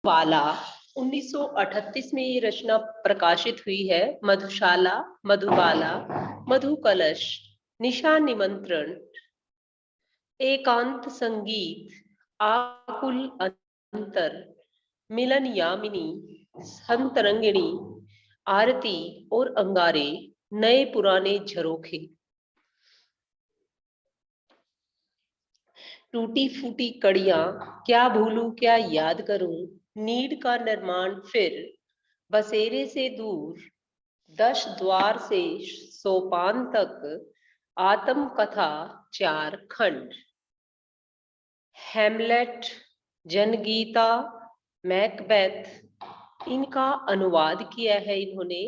वाला 1938 में ये रचना प्रकाशित हुई है। मधुशाला, मधुबाला, मधु कलश, निशा निमंत्रण, एकांत संगीत, आकुल अंतर, मिलन यामिनी, संतरंगिणी, आरती और अंगारे, नए पुराने झरोखे, टूटी फूटी कड़ियां, क्या भूलूं क्या याद करूं, नीड का निर्माण फिर, बसेरे से दूर, 10 द्वार से सोपान तक, आत्म कथा 4 खंड, हैमलेट, जनगीता, मैकबेथ, इनका अनुवाद किया है इन्होंने।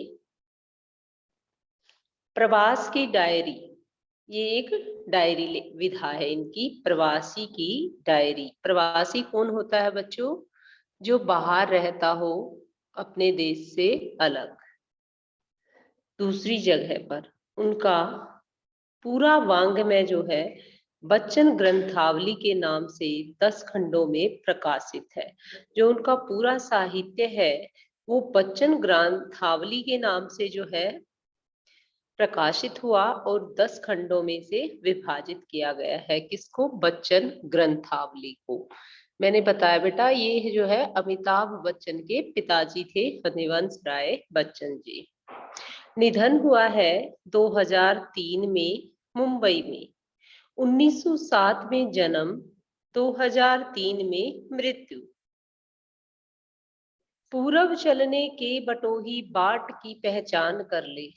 प्रवास की डायरी, ये एक डायरी विधा है इनकी, प्रवासी की डायरी। प्रवासी कौन होता है बच्चों? जो बाहर रहता हो अपने देश से अलग, दूसरी जगह पर। उनका पूरा वाङ्मय जो है बच्चन ग्रंथावली के नाम से 10 खंडों में प्रकाशित है। जो उनका पूरा साहित्य है वो बच्चन ग्रंथावली के नाम से जो है प्रकाशित हुआ और 10 खंडों में से विभाजित किया गया है। किसको? बच्चन ग्रंथावली को। मैंने बताया बेटा ये जो है अमिताभ बच्चन के पिताजी थे, हरिवंश राय बच्चन जी। निधन हुआ है 2003 में मुंबई में। 1907 में जन्म, 2003 में मृत्यु। पूरब चलने के बटोही बाट की पहचान कर ले।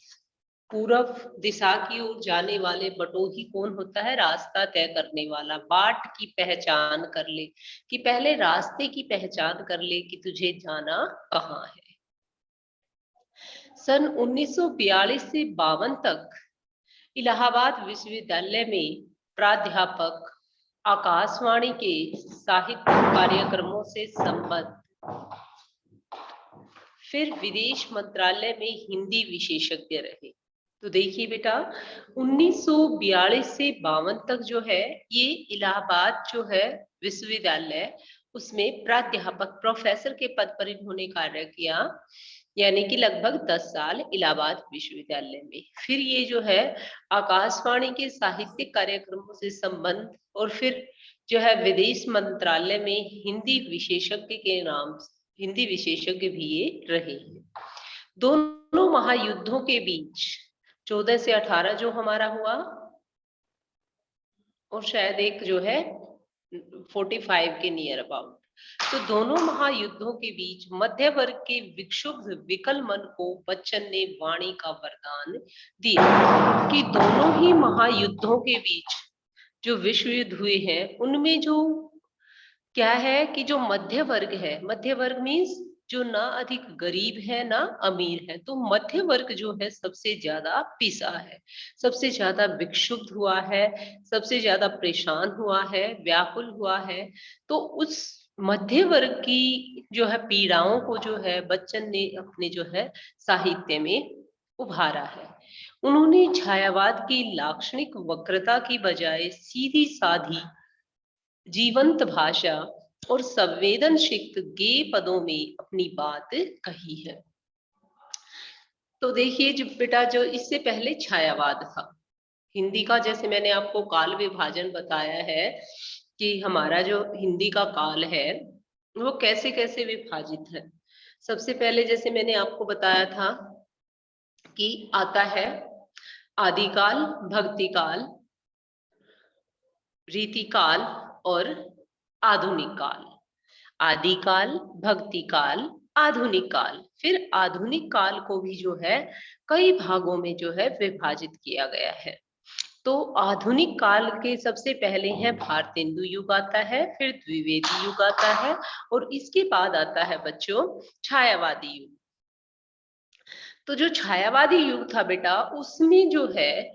पूरब दिशा की ओर जाने वाले बटोही कौन होता है? रास्ता तय करने वाला। बाट की पहचान कर ले कि पहले रास्ते की पहचान कर ले कि तुझे जाना कहाँ है। सन 1942 से 52 तक इलाहाबाद विश्वविद्यालय में प्राध्यापक, आकाशवाणी के साहित्य कार्यक्रमों से संबद्ध, फिर विदेश मंत्रालय में हिंदी विशेषज्ञ रहे। तो देखिए बेटा 1942 से 52 तक जो है ये इलाहाबाद जो है विश्वविद्यालय उसमें प्राध्यापक, प्रोफेसर के पद पर इन्होंने कार्य किया, यानी कि लगभग 10 साल इलाहाबाद विश्वविद्यालय में। फिर ये जो है आकाशवाणी के साहित्यिक कार्यक्रमों से संबंध और फिर जो है विदेश मंत्रालय में हिंदी विशेषज्ञ के नाम, हिंदी विशेषज्ञ भी ये रहे हैं। दोनों महायुद्धों के बीच 14 से 18 जो हमारा हुआ और शायद एक जो है 45 के नियर अबाउट, तो दोनों महायुद्धों के बीच मध्य वर्ग के विक्षुब्ध विकल मन को बच्चन ने वाणी का वरदान दिया कि दोनों ही महायुद्धों के बीच जो विश्व युद्ध हुए हैं उनमें जो क्या है कि जो मध्य वर्ग है, मध्य वर्ग मीन्स जो ना अधिक गरीब है ना अमीर है, तो मध्य वर्ग जो है सबसे ज्यादा पिसा है, सबसे ज्यादा विक्षुब्ध हुआ है, सबसे ज्यादा परेशान हुआ है, व्याकुल हुआ है। तो उस मध्य वर्ग की जो है पीड़ाओं को जो है बच्चन ने अपने जो है साहित्य में उभारा है। उन्होंने छायावाद की लाक्षणिक वक्रता की बजाय सीधी साधी जीवंत भाषा और संवेदनशील गेय पदों में अपनी बात कही है। तो देखिए जो बेटा जो इससे पहले छायावाद था हिंदी का, जैसे मैंने आपको काल विभाजन बताया है कि हमारा जो हिंदी का काल है वो कैसे कैसे विभाजित है। सबसे पहले जैसे मैंने आपको बताया था कि आता है आदिकाल, भक्तिकाल, रीतिकाल और आधुनिक काल। आदिकाल, भक्तिकाल, आधुनिक काल। फिर आधुनिक काल को भी जो है कई भागों में जो है विभाजित किया गया है। तो आधुनिक काल के सबसे पहले है भारतेंदु युग आता है, फिर द्विवेदी युग आता है और इसके बाद आता है बच्चों छायावादी युग। तो जो छायावादी युग था बेटा उसमें जो है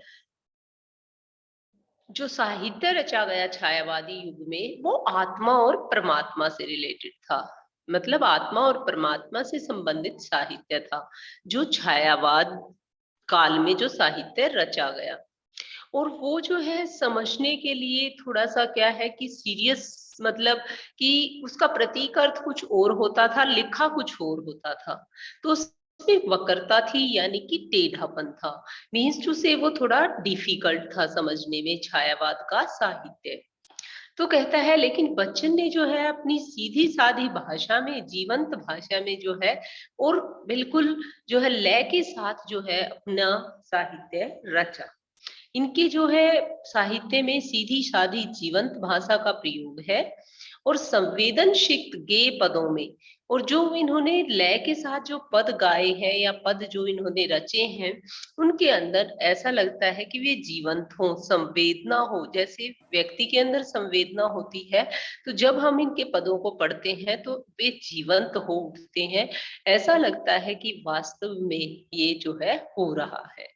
जो साहित्य रचा गया छायावादी युग में वो आत्मा और परमात्मा से रिलेटेड था, मतलब आत्मा और परमात्मा से संबंधित साहित्य था जो छायावाद काल में जो साहित्य रचा गया। और वो जो है समझने के लिए थोड़ा सा क्या है कि सीरियस मतलब कि उसका प्रतीक अर्थ कुछ और होता था, लिखा कुछ और होता था। तो उसमें वक्रता थी, यानी कि टेढ़ापन था। मीन्स टू से वो थोड़ा डिफिकल्ट था समझने में छायावाद का साहित्य। तो कहता है लेकिन बच्चन ने जो है अपनी सीधी सादी भाषा में, जीवंत भाषा में जो है, और बिल्कुल जो है लय के साथ जो है अपना साहित्य रचा। इनके जो है साहित्य में सीधी सादी जीवंत भाषा का प्रयोग है, और संवेदनशील गेय पदों में, और जो इन्होंने लय के साथ जो पद गाए हैं या पद जो इन्होंने रचे हैं, उनके अंदर ऐसा लगता है कि वे जीवंत हो, संवेदना हो। जैसे व्यक्ति के अंदर संवेदना होती है, तो जब हम इनके पदों को पढ़ते हैं तो वे जीवंत हो उठते हैं। ऐसा लगता है कि वास्तव में ये जो है हो रहा है।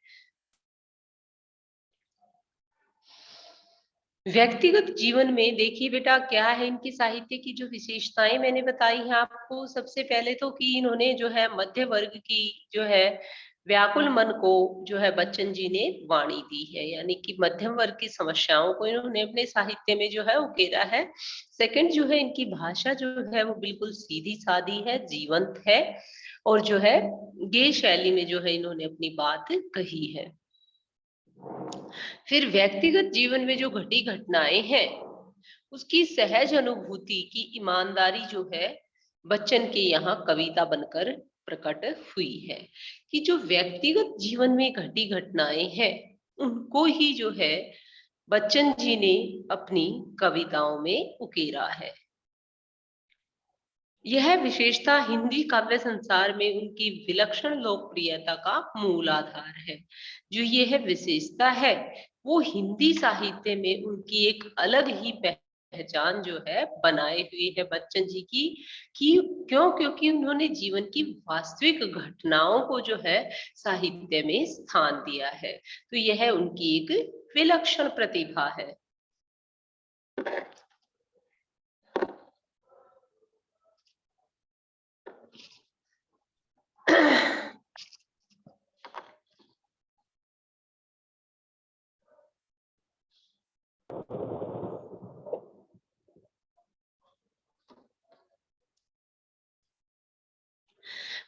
व्यक्तिगत जीवन में देखिए बेटा, क्या है इनकी साहित्य की जो विशेषताएं मैंने बताई हैं आपको। सबसे पहले तो कि इन्होंने जो है मध्य वर्ग की जो है व्याकुल मन को जो है बच्चन जी ने वाणी दी है, यानी कि मध्यम वर्ग की समस्याओं को इन्होंने अपने साहित्य में जो है उकेरा है। सेकंड जो है, इनकी भाषा जो है वो बिल्कुल सीधी सादी है, जीवंत है, और जो है गेय शैली में जो है इन्होंने अपनी बात कही है। फिर व्यक्तिगत जीवन में जो घटी घटनाएं हैं, उसकी सहज अनुभूति की ईमानदारी जो है बच्चन के यहाँ कविता बनकर प्रकट हुई है। कि जो व्यक्तिगत जीवन में घटी घटनाएं हैं, उनको ही जो है बच्चन जी ने अपनी कविताओं में उकेरा है। यह विशेषता हिंदी काव्य संसार में उनकी विलक्षण लोकप्रियता का मूल आधार है। जो यह विशेषता है वो हिंदी साहित्य में उनकी एक अलग ही पहचान जो है बनाए हुए है बच्चन जी की। कि क्यों? क्योंकि उन्होंने जीवन की वास्तविक घटनाओं को जो है साहित्य में स्थान दिया है। तो यह उनकी एक विलक्षण प्रतिभा है।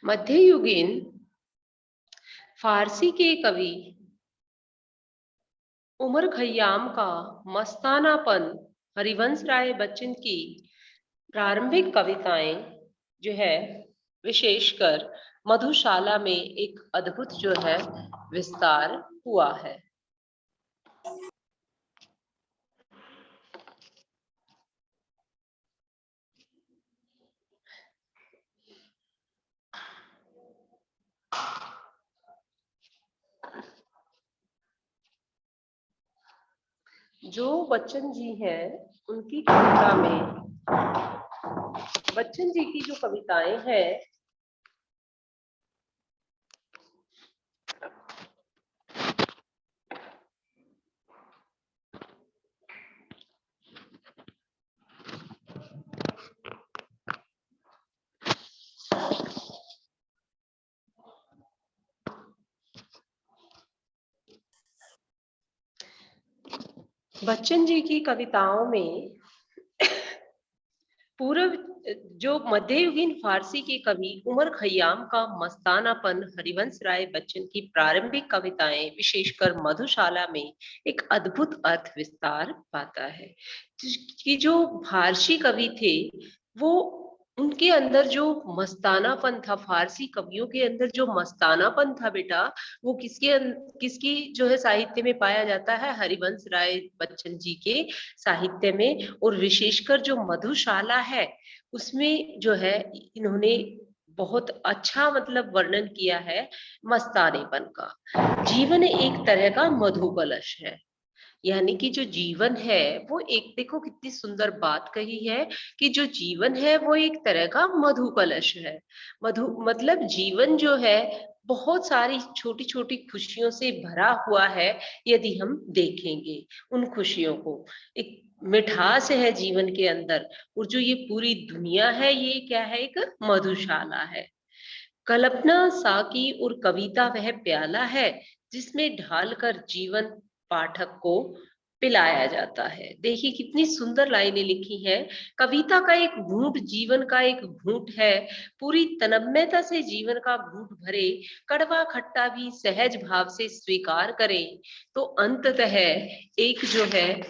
मध्ययुगीन फारसी के कवि उमर खयाम का मस्तानापन, हरिवंश राय बच्चन की प्रारंभिक कविताएं जो है विशेषकर मधुशाला में एक अद्भुत जो है विस्तार हुआ है। जो बच्चन जी हैं उनकी कविता में, बच्चन जी की जो कविताएं हैं, बच्चन जी की कविताओं में पूर्व जो मध्ययुगीन फारसी के कवि उमर खयाम का मस्तानापन, हरिवंश राय बच्चन की प्रारंभिक कविताएं विशेषकर मधुशाला में एक अद्भुत अर्थ विस्तार पाता है। कि जो फारसी कवि थे वो, उनके अंदर जो मस्तानापन था, फारसी कवियों के अंदर जो मस्तानापन था बेटा, वो किसकी जो है साहित्य में पाया जाता है? हरिवंश राय बच्चन जी के साहित्य में। और विशेषकर जो मधुशाला है उसमें जो है इन्होंने बहुत अच्छा मतलब वर्णन किया है मस्तानेपन का। जीवन एक तरह का मधु कलश है, यानी कि जो जीवन है वो एक, देखो कितनी सुंदर बात कही है कि जो जीवन है वो एक तरह का मधु कलश है। मधु मतलब जीवन जो है बहुत सारी छोटी छोटी खुशियों से भरा हुआ है। यदि हम देखेंगे उन खुशियों को, एक मिठास है जीवन के अंदर। और जो ये पूरी दुनिया है ये क्या है? एक मधुशाला है। कल्पना साकी और कविता वह प्याला है जिसमें ढालकर जीवन पाठक को पिलाया जाता है। देखिए कितनी सुंदर लाइनें लिखी हैं। कविता का एक घूंट जीवन का एक घूंट है, पूरी तन्मयता से जीवन का घूंट भरे, कड़वा खट्टा भी सहज भाव से स्वीकार करें। तो अंततः एक जो है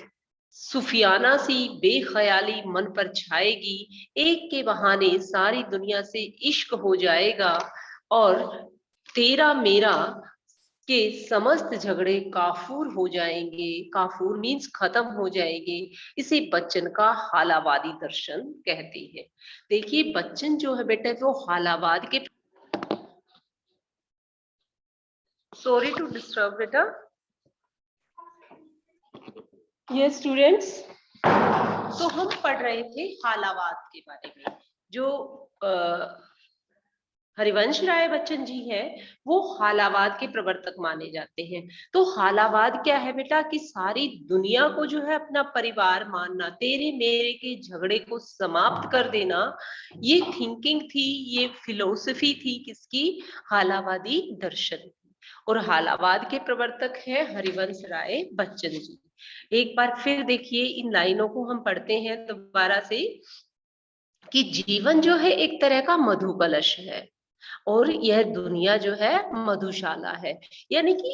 सूफियाना सी बेख्याली मन पर छाएगी, एक के बहाने सारी दुनिया से इश्क हो जाएगा, और तेरा मेरा के समस्त झगड़े काफूर हो जाएंगे। काफूर मीन्स खत्म हो जाएंगे। इसे बच्चन का हालावादी दर्शन कहते हैं। देखिए बच्चन जो है बेटा वो हालावाद के, सॉरी टू डिस्टर्ब बेटा। ये स्टूडेंट्स, तो हम पढ़ रहे थे हालावाद के बारे में। जो हरिवंश राय बच्चन जी हैं, वो हालावाद के प्रवर्तक माने जाते हैं। तो हालावाद क्या है बेटा, कि सारी दुनिया को जो है अपना परिवार मानना, तेरे मेरे के झगड़े को समाप्त कर देना, ये थिंकिंग थी, ये फिलोसफी थी किसकी, हालावादी दर्शन। और हालावाद के प्रवर्तक है हरिवंश राय बच्चन जी। एक बार फिर देखिए इन लाइनों को हम पढ़ते हैं दोबारा से, कि जीवन जो है एक तरह का मधु कलश है, और यह दुनिया जो है मधुशाला है। यानी कि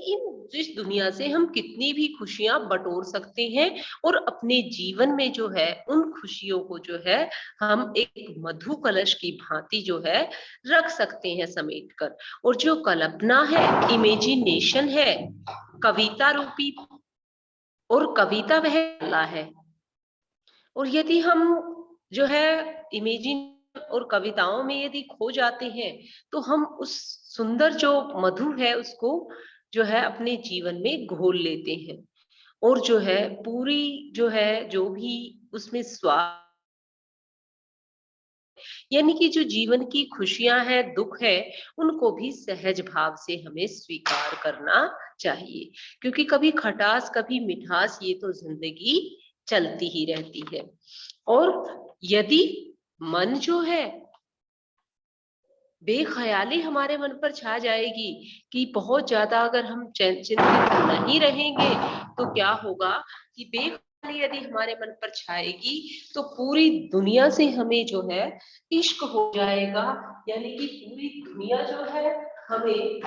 इस दुनिया से हम कितनी भी खुशियां बटोर सकते हैं, और अपने जीवन में जो है उन खुशियों को जो है हम एक मधु कलश की भांति जो है रख सकते हैं समेट कर। और जो कल्पना है, इमेजिनेशन है, कविता रूपी, और कविता वह कला है। और यदि हम जो है इमेजिन और कविताओं में यदि खो जाते हैं, तो हम उस सुंदर जो मधु है उसको जो है अपने जीवन में घोल लेते हैं, और जो है पूरी जो है जो भी उसमें स्वाद, यानी कि जो जीवन की खुशियां हैं, दुख है, उनको भी सहज भाव से हमें स्वीकार करना चाहिए। क्योंकि कभी खटास कभी मिठास, ये तो जिंदगी चलती ही रहती है। और यदि मन जो है बेख्याली हमारे मन पर छा जाएगी, कि बहुत ज्यादा अगर हम चिंतित नहीं रहेंगे, तो क्या होगा कि बेख्याली यदि हमारे मन पर छाएगी, तो पूरी दुनिया से हमें जो है इश्क हो जाएगा। यानी कि पूरी दुनिया जो है हमें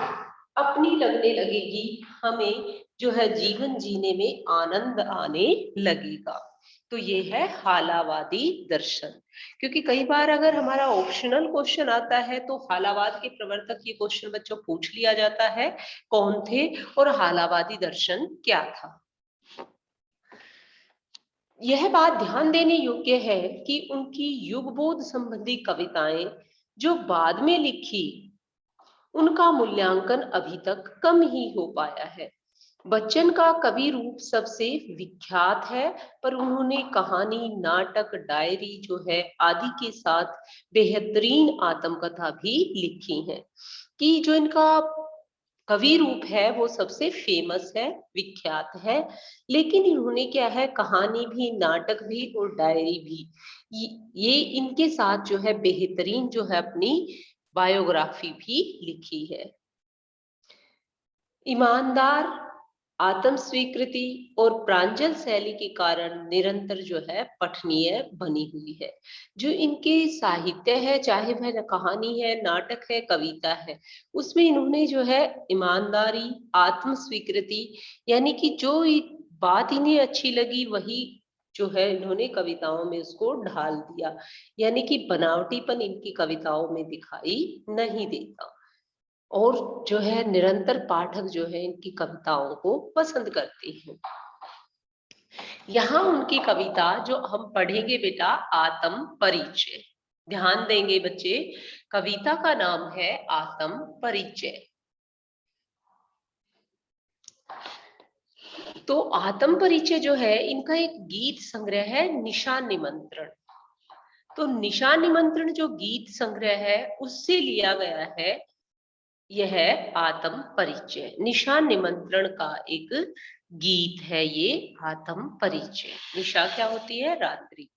अपनी लगने लगेगी, हमें जो है जीवन जीने में आनंद आने लगेगा। तो ये है हालावादी दर्शन। क्योंकि कई बार अगर हमारा ऑप्शनल क्वेश्चन आता है, तो हालावाद के प्रवर्तक ये क्वेश्चन बच्चों पूछ लिया जाता है, कौन थे और हालावादी दर्शन क्या था। यह बात ध्यान देने योग्य है कि उनकी युगबोध संबंधी कविताएं जो बाद में लिखी, उनका मूल्यांकन अभी तक कम ही हो पाया है। बच्चन का कवि रूप सबसे विख्यात है, पर उन्होंने कहानी, नाटक, डायरी जो है आदि के साथ बेहतरीन आत्मकथा भी लिखी है। कि जो इनका कवि रूप है वो सबसे फेमस है, विख्यात है, लेकिन इन्होंने क्या है कहानी भी, नाटक भी और डायरी भी, ये इनके साथ जो है बेहतरीन जो है अपनी बायोग्राफी भी लिखी है। ईमानदार, आत्म स्वीकृति और प्रांजल शैली के कारण निरंतर जो है पठनीय बनी हुई है। जो इनके साहित्य है, चाहे वह कहानी है, नाटक है, कविता है, उसमें इन्होंने जो है ईमानदारी, आत्म स्वीकृति, यानी कि जो बात इन्हें अच्छी लगी वही जो है इन्होंने कविताओं में उसको ढाल दिया। यानी कि बनावटीपन इनकी कविताओं में दिखाई नहीं देता, और जो है निरंतर पाठक जो है इनकी कविताओं को पसंद करते हैं। यहाँ उनकी कविता जो हम पढ़ेंगे बेटा, आत्म परिचय। ध्यान देंगे बच्चे, कविता का नाम है आत्म परिचय। तो आत्म परिचय जो है इनका एक गीत संग्रह है, निशा निमंत्रण। तो निशा निमंत्रण जो गीत संग्रह है उससे लिया गया है यह आत्म परिचय। निशा निमंत्रण का एक गीत है ये आत्म परिचय। निशा क्या होती है, रात्रि।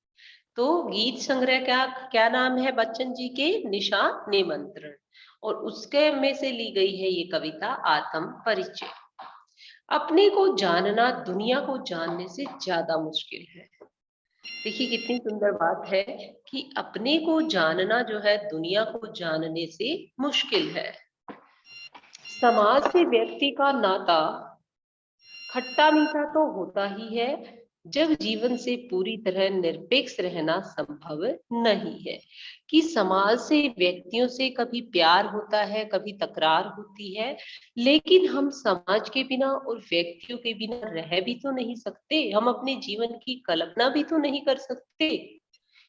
तो गीत संग्रह क्या क्या नाम है बच्चन जी के, निशा निमंत्रण, और उसके में से ली गई है ये कविता आत्म परिचय। अपने को जानना दुनिया को जानने से ज्यादा मुश्किल है। देखिए कितनी सुंदर बात है कि अपने को जानना जो है दुनिया को जानने से मुश्किल है। समाज से व्यक्ति का नाता खट्टा मीठा तो होता ही है जब जीवन से पूरी तरह निरपेक्ष रहना संभव नहीं है। कि समाज से व्यक्तियों से कभी प्यार होता है, कभी तकरार होती है, लेकिन हम समाज के बिना और व्यक्तियों के बिना रह भी तो नहीं सकते, हम अपने जीवन की कल्पना भी तो नहीं कर सकते।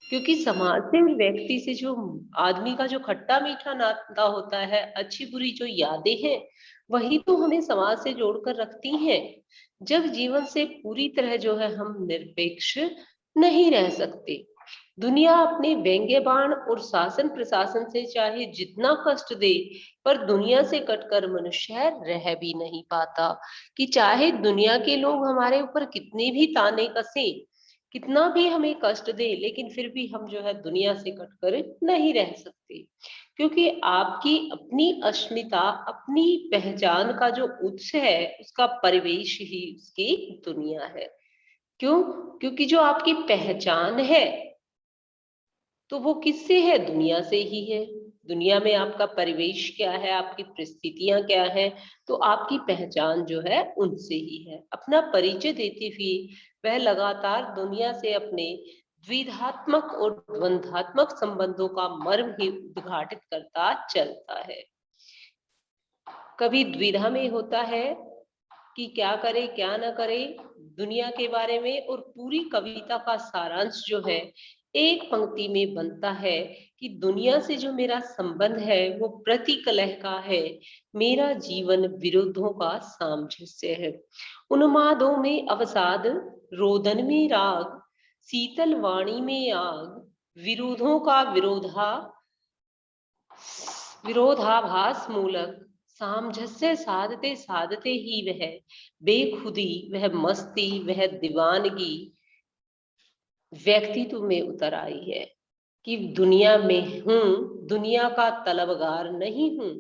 क्योंकि समाज से और व्यक्ति से जो आदमी का जो खट्टा मीठा नाता होता है, अच्छी बुरी जो यादें हैं, वही तो हमें समाज से जोड़कर रखती हैं। जब जीवन से पूरी तरह जो है हम निरपेक्ष नहीं रह सकते, दुनिया अपने व्यंग्य बाण और शासन प्रशासन से चाहे जितना कष्ट दे, पर दुनिया से कटकर मनुष्य रह भी नहीं पाता। कि चाहे दुनिया के लोग हमारे ऊपर कितने भी ताने कसे, कितना भी हमें कष्ट दे, लेकिन फिर भी हम जो है दुनिया से कटकर नहीं रह सकते। क्योंकि आपकी अपनी अस्मिता, अपनी पहचान का जो उत्स है, उसका परिवेश ही उसकी दुनिया है। क्यों? क्योंकि जो आपकी पहचान है, तो वो किससे है? दुनिया से ही है। दुनिया में आपका परिवेश क्या है, आपकी परिस्थितियां क्या है, तो आपकी पहचान जो है उनसे ही है। अपना परिचय देते हुए वह लगातार दुनिया से अपने द्विधात्मक और द्वंद्वात्मक संबंधों का मर्म ही उद्घाटित करता चलता है। कभी द्विधा में होता है कि क्या करे क्या ना करे दुनिया के बारे में, और पूरी कविता का सारांश जो है एक पंक्ति में बनता है कि दुनिया से जो मेरा संबंध है वो प्रतिकलह का है, मेरा जीवन विरोधों का सामंजस्य है। उन्मादों में अवसाद, रोदन में राग, शीतल वाणी में आग, विरोधों का विरोधाभास मूलक सामंजस्य साधते साधते ही वह बेखुदी, वह मस्ती, वह दीवानगी व्यक्तित्व में उतर आई है। कि दुनिया में हूं, दुनिया का तलबगार नहीं हूं,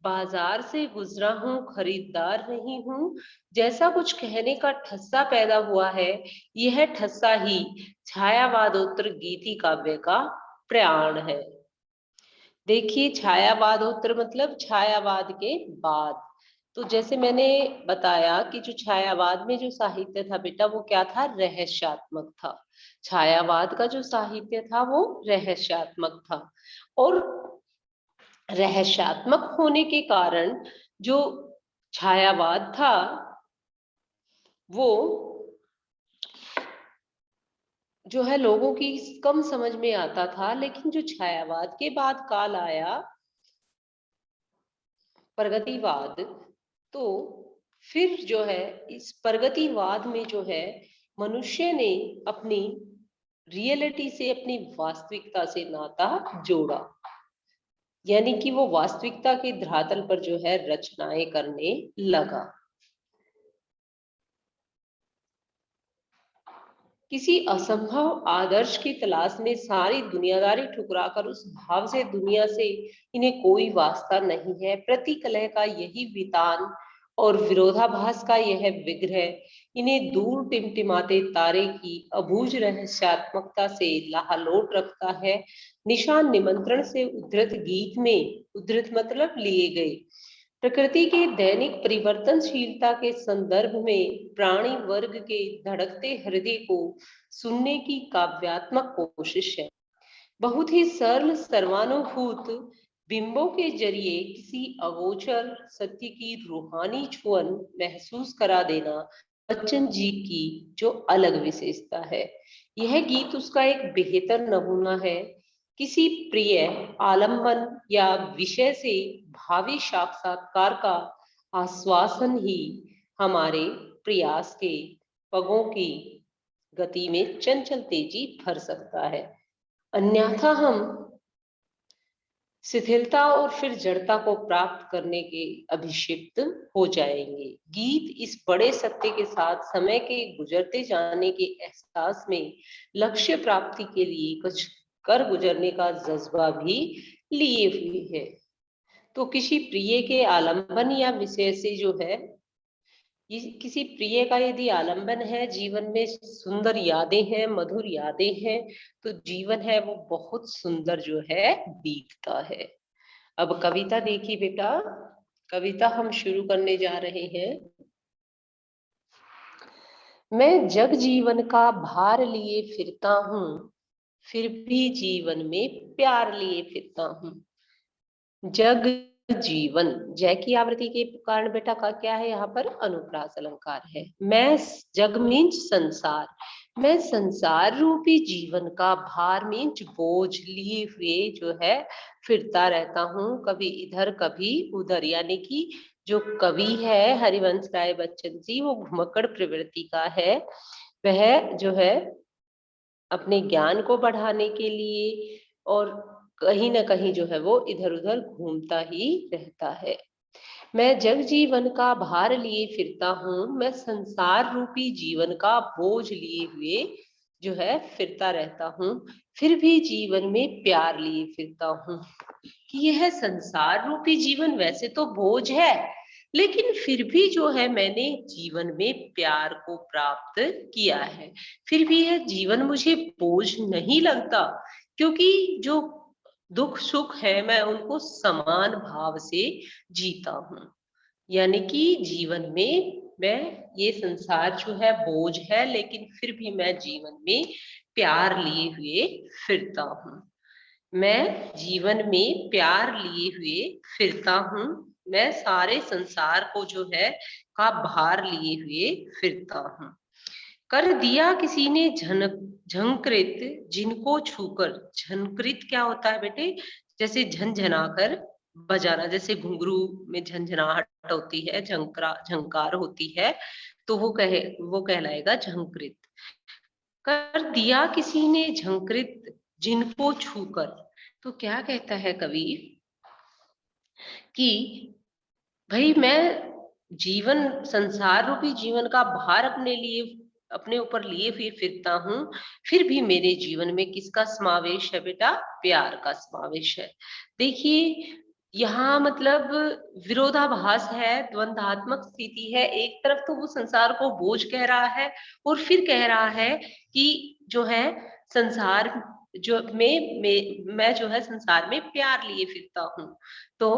बाजार से गुजरा हूं, खरीदार नहीं हूं। जैसा कुछ कहने का ठस्सा पैदा हुआ है, यह ठस्सा ही छायावादोत्तर गीति काव्य का प्राण है। देखिए छायावादोत्तर मतलब छायावाद के बाद। तो जैसे मैंने बताया कि जो छायावाद में जो साहित्य था बेटा, वो क्या था? रहस्यात्मक था। छायावाद का जो साहित्य था वो रहस्यात्मक था, और रहस्यात्मक होने के कारण जो छायावाद था वो जो है लोगों की कम समझ में आता था। लेकिन जो छायावाद के बाद काल आया प्रगतिवाद, तो फिर जो है इस प्रगतिवाद में जो है मनुष्य ने अपनी रियलिटी से, अपनी वास्तविकता से नाता जोड़ा। यानी कि वो वास्तविकता के धरातल पर जो है रचनाएं करने लगा। किसी असंभव आदर्श की तलाश में सारी दुनियादारी ठुकराकर उस भाव से दुनिया से इन्हें कोई वास्ता नहीं है। प्रतिकलह का यही वितान और विरोधाभास का यह विग्रह इन्हें दूर टिमटिमाते तारे की अबूझ रहस्यात्मकता से लाहलोट रखता है। निशान निमंत्रण से उद्धृत गीत में, उद्धृत मतलब लिए गए, प्रकृति के दैनिक परिवर्तनशीलता के संदर्भ में प्राणी वर्ग के धड़कते हृदय को सुनने की काव्यात्मक कोशिश है। बहुत ही सरल सर्वानुभूत बिंबों के जरिए किसी अगोचर सत्य की रूहानी छुअन महसूस करा देना बच्चन जी की जो अलग विशेषता है। यह गीत उसका एक बेहतर नमूना है। किसी प्रिय आलम्बन या विषय से भावी साक्षात्कार का आश्वासन ही हमारे प्रयास के पगों की गति में चंचल तेजी भर सकता है। अन्यथा हम शिथिलता और फिर जड़ता को प्राप्त करने के अभिषिक्त हो जाएंगे। गीत इस बड़े सत्य के साथ समय के गुजरते जाने के एहसास में लक्ष्य प्राप्ति के लिए कुछ कर गुजरने का जज्बा भी लिए हुए है। तो किसी प्रिय के आलंबन या विषय से जो है ये किसी प्रिय का यदि आलंबन है, जीवन में सुंदर यादें हैं, मधुर यादें हैं, तो जीवन है वो बहुत सुंदर जो है बीतता है। अब कविता देखिए बेटा, कविता हम शुरू करने जा रहे हैं। मैं जग जीवन का भार लिए फिरता हूँ, फिर भी जीवन में प्यार लिए फिरता हूँ। जग जीवन, जय की आवृत्ति के कारण बेटा का क्या है, यहाँ पर अनुप्रास अलंकार है। मैं, जग मीन्स संसार, मैं संसार रूपी जीवन का भार मीन्स बोझ लिए हुए जो है फिरता रहता हूँ, कभी इधर कभी उधर। यानी कि जो कवि है हरिवंश राय बच्चन जी, वो घुमक्कड़ प्रवृत्ति का है। वह जो है अपने ज्ञान को बढ़ाने के लिए और कहीं ना कहीं जो है वो इधर उधर घूमता ही रहता है। मैं जग जीवन का भार लिए फिरता हूँ, मैं संसार रूपी जीवन का बोझ लिए हुए जो है फिरता रहता हूँ, फिर भी जीवन में प्यार लिए फिरता हूँ। कि यह संसार रूपी जीवन वैसे तो बोझ है, लेकिन फिर भी जो है मैंने जीवन में प्यार को प्राप्त किया है। फिर भी यह जीवन मुझे बोझ नहीं लगता, क्योंकि जो दुख सुख है मैं उनको समान भाव से जीता हूँ। यानी कि जीवन में मैं, ये संसार जो है बोझ है, लेकिन फिर भी मैं जीवन में प्यार लिए हुए फिरता हूँ। मैं जीवन में प्यार लिए हुए फिरता हूँ, मैं सारे संसार को जो है का भार लिए हुए फिरता हूँ। कर दिया किसी ने झंकृत, जिनको छूकर। झंकृत क्या होता है बेटे, जैसे झनझनाकर बजाना, जैसे घुंघरू में झंझनाहट होती है, झंकार होती है, तो वो कहलाएगा झंकृत। कर दिया किसी ने झंकृत, जिनको छूकर। तो क्या कहता है कवि कि भाई मैं जीवन, संसार रूपी जीवन का भार अपने ऊपर लिए फिरता हूँ, फिर भी मेरे जीवन में किसका समावेश है बेटा, प्यार का समावेश है। देखिए यहाँ मतलब विरोधाभास है, द्वंद्वात्मक स्थिति है। एक तरफ तो वो संसार को बोझ कह रहा है, और फिर कह रहा है कि जो है संसार जो मैं जो है संसार में प्यार लिए फिरता हूँ। तो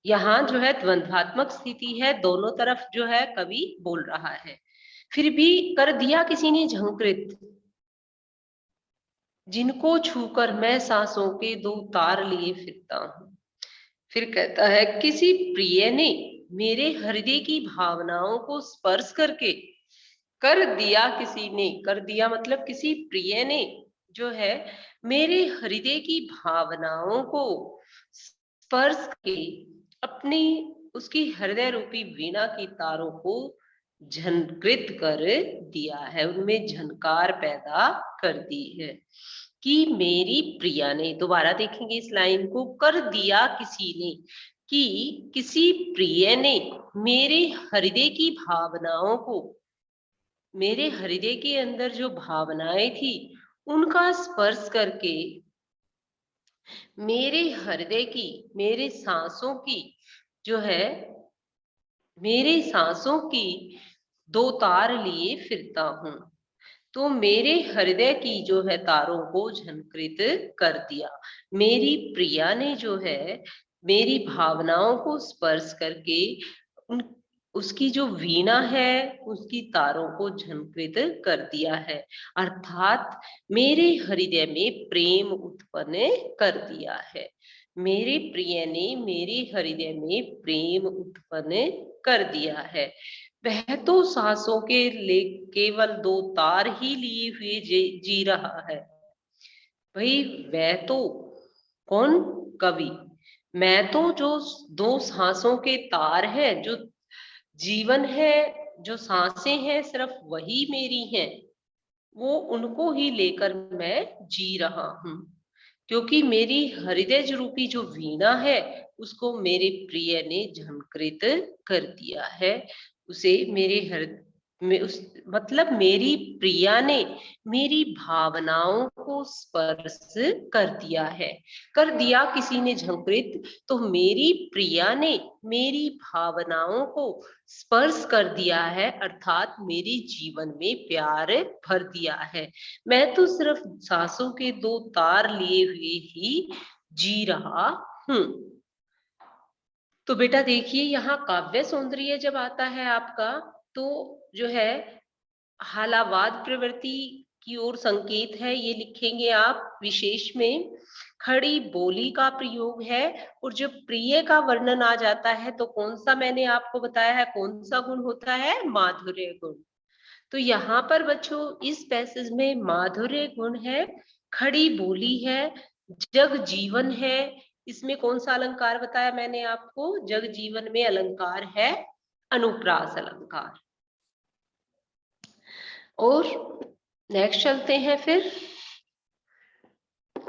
यहाँ जो है द्वंद्वात्मक स्थिति है, दोनों तरफ जो है कवि बोल रहा है। फिर भी कर दिया किसी ने झंकृत, जिनको छूकर मैं सांसों के दो तार लिए फिरता हूँ। फिर कहता है किसी प्रिय ने मेरे हृदय की भावनाओं को स्पर्श करके। कर दिया किसी ने, कर दिया मतलब किसी प्रिय ने जो है मेरे हृदय की भावनाओं को स्पर्श के अपनी, उसकी हृदय रूपी वीणा की तारों को झनकृत कर दिया है, उनमें झनकार पैदा कर दी है। कि मेरी प्रिया ने, दोबारा देखेंगे इस लाइन को, कर दिया किसी ने, कि किसी प्रिय ने मेरे हृदय की भावनाओं को, मेरे हृदय के अंदर जो भावनाएं थी उनका स्पर्श करके मेरे हृदय की, मेरे सांसों की जो है, मेरे सांसों की दो तार लिए फिरता हूँ। तो मेरे हृदय की जो है तारों को झनकृत कर दिया। मेरी प्रिया ने जो है मेरी भावनाओं को स्पर्श करके उन, उसकी जो वीणा है उसकी तारों को झनकृत कर दिया है, अर्थात मेरे हृदय में प्रेम उत्पन्न कर दिया है। मेरे प्रिय ने मेरे हृदय में प्रेम उत्पन्न कर दिया है। वह तो सांसों के ले केवल दो तार ही लिए हुए जी रहा है। भाई वह तो कौन, कवि। मैं तो जो दो सांसों के तार है, जो जीवन है, जो सांसें हैं सिर्फ वही मेरी हैं, वो उनको ही लेकर मैं जी रहा हूँ। क्योंकि मेरी हृदय रूपी जो वीणा है उसको मेरे प्रिय ने झंकृत कर दिया है, उसे मेरे मतलब मेरी प्रिया ने मेरी भावनाओं को स्पर्श कर दिया है। कर दिया किसी ने झंकृत, तो मेरी प्रिया ने मेरी भावनाओं को स्पर्श कर दिया है, अर्थात मेरे जीवन में प्यार भर दिया है। मैं तो सिर्फ सांसों के दो तार लिए हुए ही जी रहा हूं। तो बेटा देखिए, यहाँ काव्य सौंदर्य जब आता है आपका, तो जो है हालावाद प्रवृत्ति की ओर संकेत है, ये लिखेंगे आप विशेष में। खड़ी बोली का प्रयोग है, और जब प्रिय का वर्णन आ जाता है तो कौन सा मैंने आपको बताया है, कौन सा गुण होता है, माधुर्य गुण। तो यहाँ पर बच्चों इस पैसेज में माधुर्य गुण है, खड़ी बोली है, जग जीवन है। इसमें कौन सा अलंकार बताया मैंने आपको, जग जीवन में अलंकार है अनुप्रास अलंकार। और नेक्स्ट चलते हैं फिर।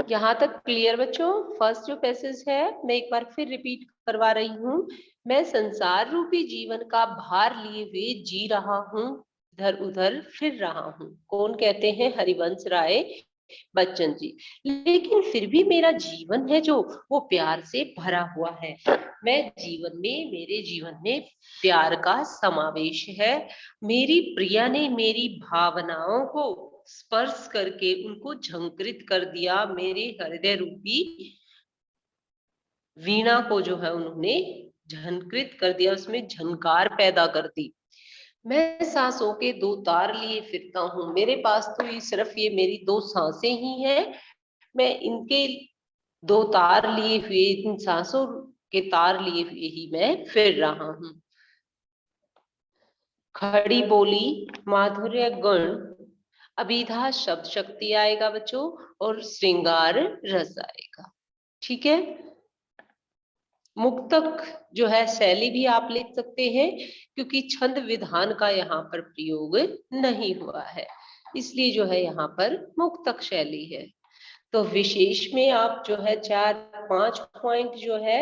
यहाँ तक क्लियर बच्चों? फर्स्ट जो पैसेज है मैं एक बार फिर रिपीट करवा रही हूँ। मैं संसार रूपी जीवन का भार लिए हुए जी रहा हूँ, इधर उधर फिर रहा हूँ। कौन कहते हैं? हरिवंश राय बच्चन जी। लेकिन फिर भी मेरा जीवन है जो, वो प्यार से भरा हुआ है। मैं जीवन में, मेरे जीवन में प्यार का समावेश है। मेरी प्रिया ने मेरी भावनाओं को स्पर्श करके उनको झंकृत कर दिया, मेरे हृदय रूपी वीणा को जो है उन्होंने झंकृत कर दिया, उसमें झनकार पैदा कर दी। मैं सांसों के दो तार लिए फिरता हूँ। मेरे पास तो ये सिर्फ ये मेरी दो सांसें ही हैं, मैं इनके दो तार लिए हुए, इन सांसों के तार लिए हुए ही मैं फिर रहा हूँ। खड़ी बोली, माधुर्य गुण, अभिधा शब्द शक्ति आएगा बच्चों, और श्रृंगार रस आएगा। ठीक है। मुक्तक जो है शैली भी आप लिख सकते हैं, क्योंकि छंद विधान का यहाँ पर प्रयोग नहीं हुआ है, इसलिए जो है यहाँ पर मुक्तक शैली है। तो विशेष में आप जो है 4-5 पॉइंट जो है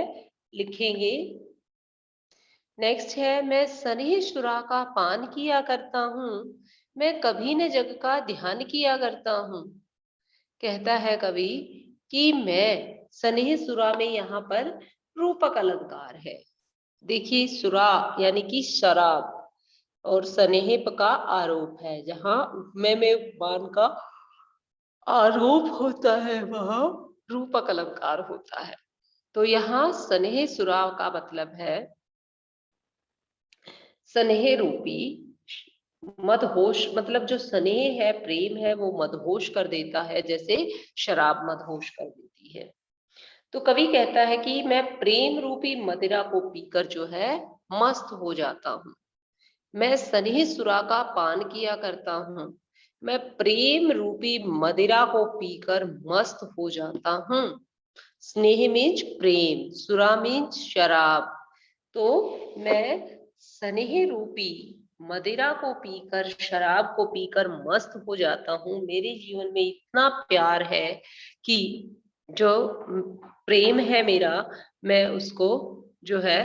लिखेंगे। नेक्स्ट है, मैं सनेह सुरा का पान किया करता हूँ, मैं कभी न जग का ध्यान किया करता हूँ। कहता है कवि कि मैं सनेह सुरा में यहाँ पर रूपक अलंकार है। देखिए सुरा यानी कि शराब, और सनेह का आरोप है, जहां उपमेय में उपमान का आरोप होता है वहां रूपक अलंकार होता है। तो यहाँ स्नेह सुरा का मतलब है स्नेह रूपी मदहोश, मतलब जो स्नेह है, प्रेम है, वो मदहोश कर देता है, जैसे शराब मदहोश कर देती है। तो कवि कहता है कि मैं प्रेम रूपी मदिरा को पीकर जो है मस्त हो जाता हूँ। मैं स्नेह सुरा का पान किया करता हूँ, मैं प्रेम रूपी मदिरा को पीकर मस्त हो जाता हूँ। स्नेह मीन्स प्रेम, सुरा मीन्स शराब। तो मैं स्नेह रूपी मदिरा को पीकर, शराब को पीकर मस्त हो जाता हूँ। मेरे जीवन में इतना प्यार है कि जो प्रेम है मेरा, मैं उसको जो है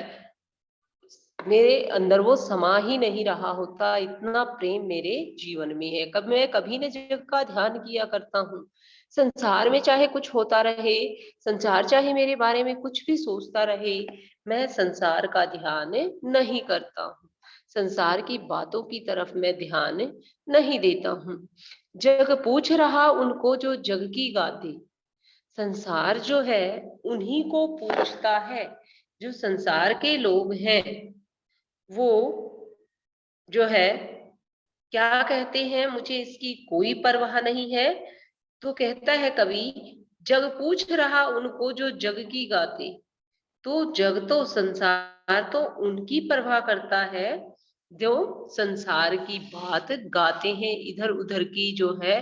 मेरे अंदर वो समा ही नहीं रहा होता, इतना प्रेम मेरे जीवन में है। कब मैं कभी न जग का ध्यान किया करता हूँ। संसार में चाहे कुछ होता रहे, संसार चाहे मेरे बारे में कुछ भी सोचता रहे, मैं संसार का ध्यान नहीं करता हूँ। संसार की बातों की तरफ मैं ध्यान नहीं देता हूँ। जग पूछ रहा उनको जो जग की गाते, संसार जो है उन्हीं को पूछता है। जो संसार के लोग हैं वो जो है क्या कहते हैं, मुझे इसकी कोई परवाह नहीं है। तो कहता है कवि, जग पूछ रहा उनको जो जग की गाते, तो जग तो संसार तो उनकी परवाह करता है जो संसार की बात गाते हैं, इधर उधर की जो है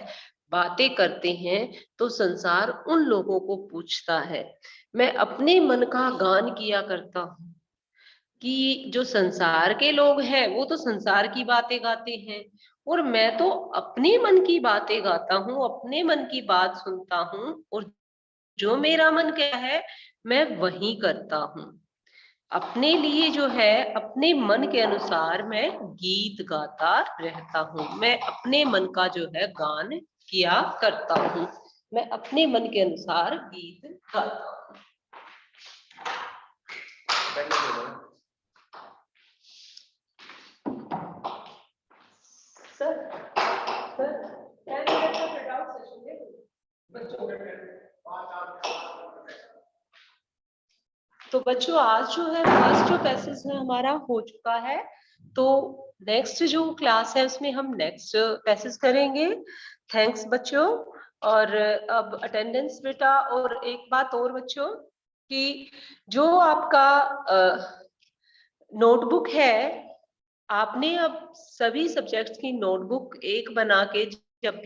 बातें करते हैं। तो संसार उन लोगों को पूछता है। मैं अपने मन का गान किया करता हूँ, कि जो संसार के लोग हैं वो तो संसार की बातें गाते हैं, और मैं तो अपने मन की बातें गाता हूँ, अपने मन की बात सुनता हूँ, और जो मेरा मन क्या है मैं वही करता हूँ। अपने लिए जो है अपने मन के अनुसार मैं गीत गाता रहता हूँ। मैं अपने मन का जो है गान किया करता हूँ। मैं अपने मन के अनुसार गीत गाता हूँ। सर सर 10 मिनट का प्रिंट आउट सेशन है बच्चों का। तो बच्चों आज जो है फर्स्ट जो पैसेज है हमारा हो चुका है। तो नेक्स्ट जो क्लास है उसमें हम नेक्स्ट पैसेज करेंगे। थैंक्स बच्चों। और अब अटेंडेंस बेटा, और एक बात और बच्चों कि जो आपका नोटबुक है, आपने अब सभी सब्जेक्ट्स की नोटबुक एक बना के, जब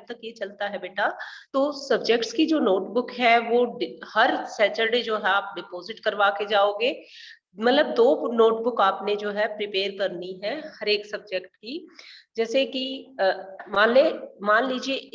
तक ये चलता है बेटा, तो सब्जेक्ट्स की जो नोटबुक है वो हर सैटरडे जो है आप डिपॉजिट करवा के जाओगे। मतलब 2 नोटबुक आपने जो है प्रिपेयर करनी है हर एक सब्जेक्ट की। जैसे कि मान लीजिए